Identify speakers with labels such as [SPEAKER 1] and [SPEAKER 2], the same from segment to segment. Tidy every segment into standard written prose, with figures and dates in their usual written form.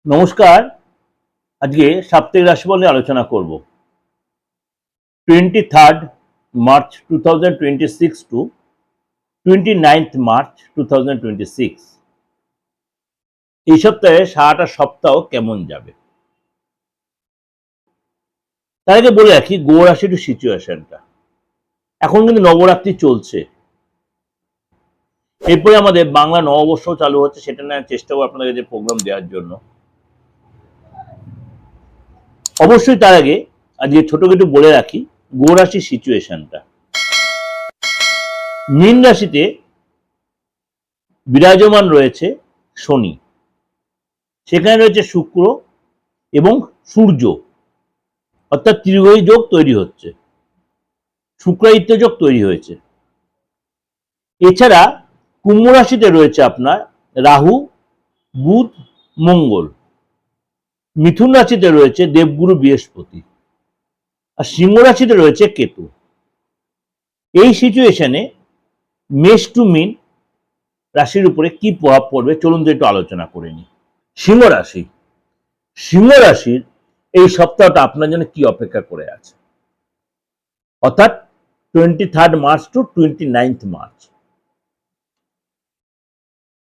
[SPEAKER 1] নমস্কার। আজকে সাপ্তাহিক রাশিফল নিয়ে আলোচনা করব। 23rd March 2026 two 29th March 2026 এই সপ্তাহে সারাটা সপ্তাহ কেমন যাবে তার আগে বলে রাখি গো রাশির সিচুয়েশনটা। এখন কিন্তু নবরাত্রি চলছে, এরপরে আমাদের বাংলা নববর্ষ চালু হচ্ছে, সেটা নেওয়ার চেষ্টা করবো আপনাদের যে প্রোগ্রাম দেওয়ার জন্য। অবশ্যই তার আগে আজকে ছোট কিছু বলে রাখি গো রাশির সিচুয়েশনটা। মীন রাশিতে বিরাজমান রয়েছে শনি, সেখানে রয়েছে শুক্র এবং সূর্য, অর্থাৎ ত্রিগ্রহী যোগ তৈরি হচ্ছে, শুক্রাদিত্য যোগ তৈরি হয়েছে। এছাড়া কুম্ভ রাশিতে রয়েছে আপনার রাহু, বুধ, মঙ্গল। মিথুন রাশিতে রয়েছে দেবগুরু বৃহস্পতি, আর সিংহ রাশিতে রয়েছে কেতু। এই সিচুয়েশনে মেষ টু মীন রাশির উপরে কি প্রভাব পড়বে চলুন তো একটু আলোচনা করে নিই। সিংহ রাশি, সিংহ রাশির এই সপ্তাহটা আপনার জন্য কি অপেক্ষা করে আছে, অর্থাৎ 23rd March two 29th March.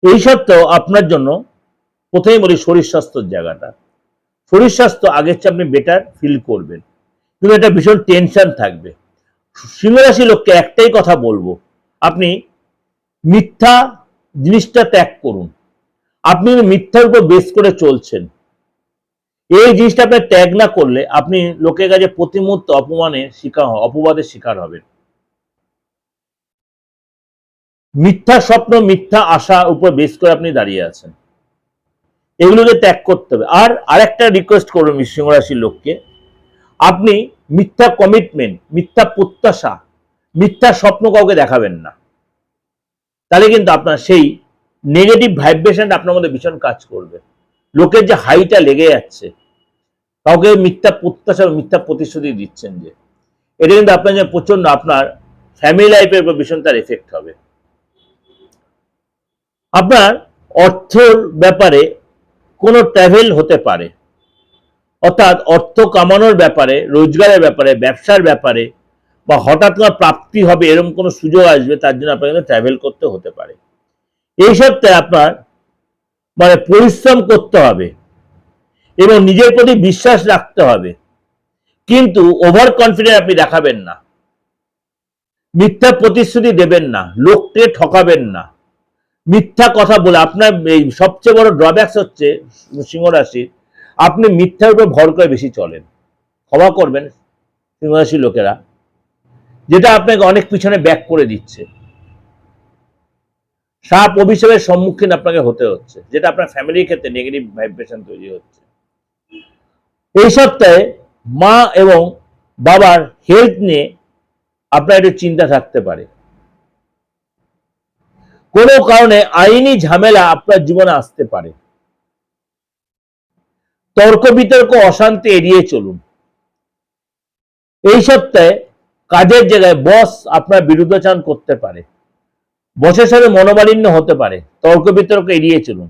[SPEAKER 1] এই সপ্তাহ আপনার জন্য প্রথমেই বলি শরীর স্বাস্থ্যের জায়গাটা। শরীর স্বাস্থ্য আগের চেয়ে আপনি বেটার ফিল করবেন, কিন্তু এটা ভীষণ টেনশন থাকবে। সিংহ রাশি লোককে একটাই কথা বলবো, আপনি মিথ্যা জিনিসটা ত্যাগ করুন। আপনি মিথ্যার উপর বেস করে চলছেন, এই জিনিসটা আপনি ত্যাগ না করলে আপনি লোকের কাছে প্রতি মুহূর্তে অপবাদের শিকার হবেন। মিথ্যা স্বপ্ন, মিথ্যা আশা উপর বেস করে আপনি দাঁড়িয়ে আছেন, এগুলোকে ত্যাগ করতে হবে। আর আরেকটা রিকোয়েস্ট করুন সিংহ রাশির লোককে, আপনি মিথ্যা কমিটমেন্ট, মিথ্যা প্রত্যাশা, মিথ্যা স্বপ্ন কাউকে দেখাবেন না, তাহলে কিন্তু আপনার সেই নেগেটিভ ভাইব্রেশন আপনার মধ্যে ভীষণ কাজ করবে। লোকের যে হাইটা লেগে যাচ্ছে, কাউকে মিথ্যা প্রত্যাশা, মিথ্যা প্রতিশ্রুতি দিচ্ছেন, যে এটা কিন্তু আপনার যে প্রচন্ড আপনার ফ্যামিলি লাইফের উপর ভীষণ তার এফেক্ট হবে। আপনার অর্থর ব্যাপারে কোনো ট্রাভেল হতে পারে, অর্থাৎ অর্থ কামানোর ব্যাপারে, রোজগারের ব্যাপারে, ব্যবসার ব্যাপারে, বা হঠাৎ করে প্রাপ্তি হবে এরকম কোনো সুযোগ আসবে, তার জন্য আপনাকে ট্রাভেল করতে হতে পারে। এই সপ্তাহে আপনার পরিশ্রম করতে হবে এবং নিজের প্রতি বিশ্বাস রাখতে হবে, কিন্তু ওভার কনফিডেন্ট আপনি দেখাবেন না, মিথ্যা প্রতিশ্রুতি দেবেন না, লোককে ঠকাবেন না, মিথ্যা কথা বলে। আপনার এই সবচেয়ে বড় ড্রব্যাকস হচ্ছে সিংহ রাশির, আপনি মিথ্যার উপর ভর করে বেশি চলেন। ক্ষমা করবেন সিংহ রাশির লোকেরা, যেটা আপনাকে অনেক পিছনে ব্যাক করে দিচ্ছে। সাপ অভিশাপের সম্মুখীন আপনাকে হতে হচ্ছে, যেটা আপনার ফ্যামিলির ক্ষেত্রে নেগেটিভ ভাইব্রেশন তৈরি হচ্ছে। এই সপ্তাহে মা এবং বাবার হেলথ নিয়ে আপনার একটু চিন্তা থাকতে পারে। কোনো কারণে আইনি ঝামেলা আপনার জীবনে আসতে পারে। তর্ক বিতর্ক, অশান্তি এড়িয়ে চলুন। এই সপ্তাহে কাজের জায়গায় বস আপনার বিরুদ্ধাচরণ করতে পারে, বসের সাথে মনোমালিন্য হতে পারে, তর্ক বিতর্ক এড়িয়ে চলুন।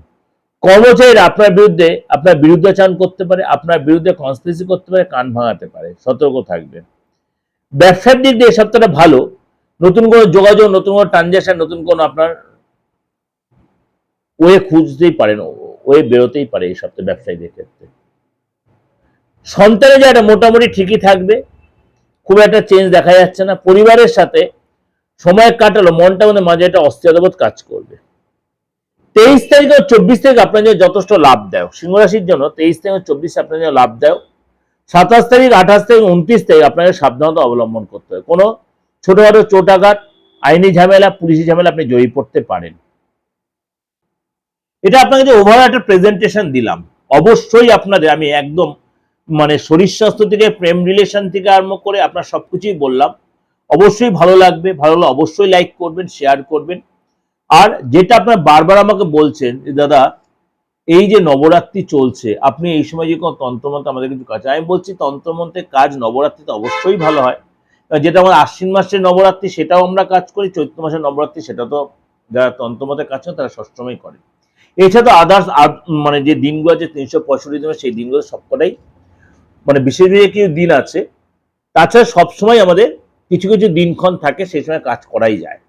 [SPEAKER 1] কর্মচারীরা আপনার বিরুদ্ধাচরণ করতে পারে, আপনার বিরুদ্ধে কনস্পিরেসি করতে পারে, কান ভাঙাতে পারে, সতর্ক থাকবেন। ব্যবসার দিক দিয়ে সপ্তাহটা ভালো, নতুন কোনো যোগাযোগ, নতুন কোনো ট্রানজাকশন, নতুন কোনো আপনার ওয়ে খুঁজতেই পারেন, ওয়ে বেরোতেই পারে এই সপ্তাহে ব্যবসায়ীদের ক্ষেত্রে। সন্তানের জায়গাটা মোটামুটি ঠিকই থাকবে, খুব একটা চেঞ্জ দেখা যাচ্ছে না। পরিবারের সাথে সময় কাটালো, মনটা মধ্যে মাঝে একটা অস্থিরতাবোধ কাজ করবে। 23 তারিখ ও 24 তারিখ আপনার জন্য যথেষ্ট লাভদায়ক। সিংহ রাশির জন্য 23 তারিখ ও 24 আপনার জন্য লাভদায়ক। 27 তারিখ, 28 তারিখ, 29 তারিখ আপনাকে সাবধানতা অবলম্বন করতে হবে। কোনো ছোটখাটো চোটাঘাত, আইনি ঝামেলা, পুলিশি ঝামেলা আপনি জড়িয়ে পড়তে পারেন। এটা আপনাকে যে ওভারঅল একটা প্রেজেন্টেশন দিলাম, অবশ্যই আপনাদের আমি একদম শরীর স্বাস্থ্য থেকে, প্রেম রিলেশন থেকে আরম্ভ করে আপনার সবকিছুই বললাম। অবশ্যই ভালো লাগবে, ভালো লাগলে অবশ্যই লাইক করবেন, শেয়ার করবেন। আর যেটা আপনার বারবার আমাকে বলছেন যে দাদা এই যে নবরাত্রি চলছে, আপনি এই সময় যে কোনো তন্ত্রমন্ত্র আমাদের কিছু কাজ, আমি বলছি তন্ত্রমন্ত্রের কাজ নবরাত্রিতে অবশ্যই ভালো হয়। যেটা আমার আশ্বিন মাসের নবরাত্রি সেটাও আমরা কাজ করি, চৈত্র মাসের নবরাত্রি সেটা তো যারা তন্ত্রমন্ত্রের কাজ করে তারা সবসময় করে। এছাড়া তো আদার্স মানে যে দিনগুলো আছে 365 দিন, সেই দিনগুলো সবকটাই মানে বিশেষ বিশেষ কিছু দিন আছে। তাছাড়া সবসময় আমাদের কিছু কিছু দিনক্ষণ থাকে, সেই সময় কাজ করাই যায়।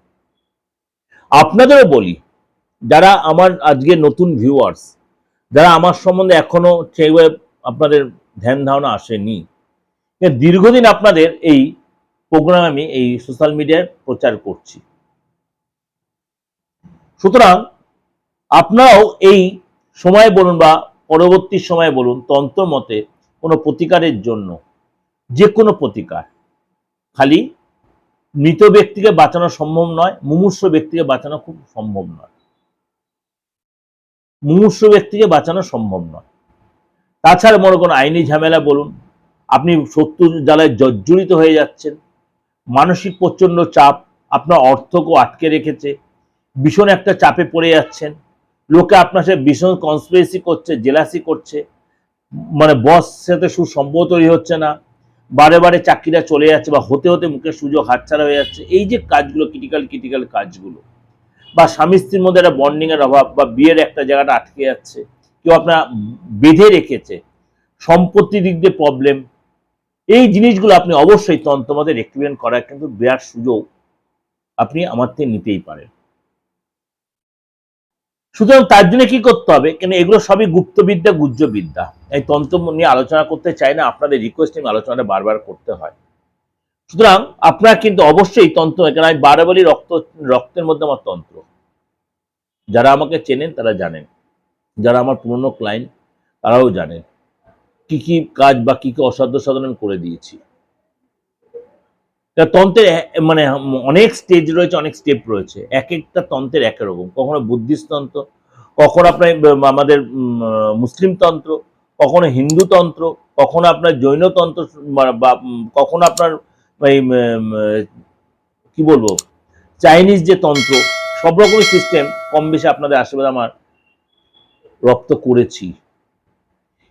[SPEAKER 1] আপনাদেরও বলি, যারা আমার আজকে নতুন ভিউয়ার্স, যারা আমার সম্বন্ধে এখনো সেইভাবে আপনাদের ধ্যান ধারণা আসেনি, দীর্ঘদিন আপনাদের এই প্রোগ্রাম আমি এই সোশ্যাল মিডিয়ায় প্রচার করছি। সুতরাং আপনারাও এই সময় বলুন বা পরবর্তী সময় বলুন, তন্ত্র মতে কোনো প্রতিকারের জন্য, যে কোনো প্রতিকার, খালি মৃত ব্যক্তিকে বাঁচানো সম্ভব নয়, মুমূর্ষু ব্যক্তিকে বাঁচানো খুব সম্ভব নয়, মুমূর্ষু ব্যক্তিকে বাঁচানো সম্ভব নয়। তাছাড়া মনে কোনো আইনি ঝামেলা বলুন, আপনি শত্রুর জ্বালায় জর্জরিত হয়ে যাচ্ছেন, মানসিক প্রচন্ড চাপ আপনার অর্থকেও আটকে রেখেছে, ভীষণ একটা চাপে পড়ে যাচ্ছেন, লোকে আপনার সাথে ভীষণ কনস্পিরেসি করছে, জেলাসি করছে, মানে বস সাথে সুসম্পর্ক তৈরি হচ্ছে না, বারে বারে চাকরিটা চলে যাচ্ছে বা হতে হতে মুখের সুযোগ হাতছাড়া হয়ে যাচ্ছে, এই যে কাজগুলো ক্রিটিক্যাল কাজগুলো, বা স্বামী স্ত্রীর মধ্যে একটা বন্ডিং এর অভাব, বা বিয়ের একটা জায়গাটা আটকে যাচ্ছে, কেউ আপনার বেঁধে রেখেছে, সম্পত্তির দিক দিয়ে প্রবলেম, এই জিনিসগুলো আপনি অবশ্যই তন্ত্রমতে রেকটিফিকেশন করার কিন্তু বিরাট সুযোগ আপনি আমার থেকে নিতেই পারেন। সুতরাং তার জন্য কি করতে হবে, কেন এগুলো সবই গুপ্তবিদ্যা, গুহ্যবিদ্যা, এই তন্ত্র নিয়ে আলোচনা করতে চাই না, আপনাদের রিকোয়েস্ট নিয়ে আলোচনাটা বারবার করতে হয়। সুতরাং আপনারা কিন্তু অবশ্যই তন্ত্র, কেন আমি বারে বলি রক্তের মধ্যে আমার তন্ত্র। যারা আমাকে চেনেন তারা জানেন, যারা আমার পুরনো ক্লায়েন্ট তারাও জানেন কি কি কাজ বা কি কি অসাধ্য সাধন করে দিয়েছি। তন্ত্রের মানে অনেক স্টেজ রয়েছে, অনেক স্টেপ রয়েছে, এক একটা তন্ত্রের এক রকম, কখনো বুদ্ধিস্ট তন্ত্র, কখনো আপনার আমাদের মুসলিম তন্ত্র, কখনো হিন্দু তন্ত্র, কখনো আপনার জৈন তন্ত্র, বা কখনো আপনার কি বলবো চাইনিজ যে তন্ত্র, সব রকমের সিস্টেম কম বেশি আপনাদের আশেপাশে আমার রপ্ত করেছি।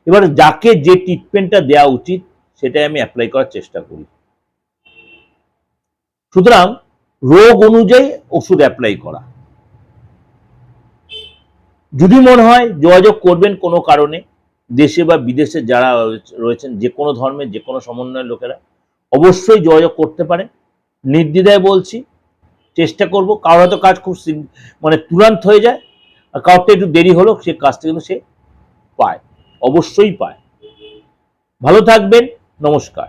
[SPEAKER 1] এবার যাকে যে ট্রিটমেন্টটা দেওয়া উচিত সেটাই আমি অ্যাপ্লাই করার চেষ্টা করি। সুতরাং রোগ অনুযায়ী ওষুধ অ্যাপ্লাই করা। যদি মনে হয় যোগাযোগ করবেন কোনো কারণে, দেশে বা বিদেশে যারা রয়েছেন, যে কোনো ধর্মের যে কোনো সমন্বয়ের লোকেরা অবশ্যই যোগাযোগ করতে পারেন, নির্দ্বিধায় বলছি। চেষ্টা করব, কারোর হয়তো কাজ খুব মানে তুরান্ত হয়ে যায়, আর কারোরটা একটু দেরি হলো, সে কাজটা কিন্তু সে পায়, অবশ্যই পায়। ভালো থাকবেন, নমস্কার।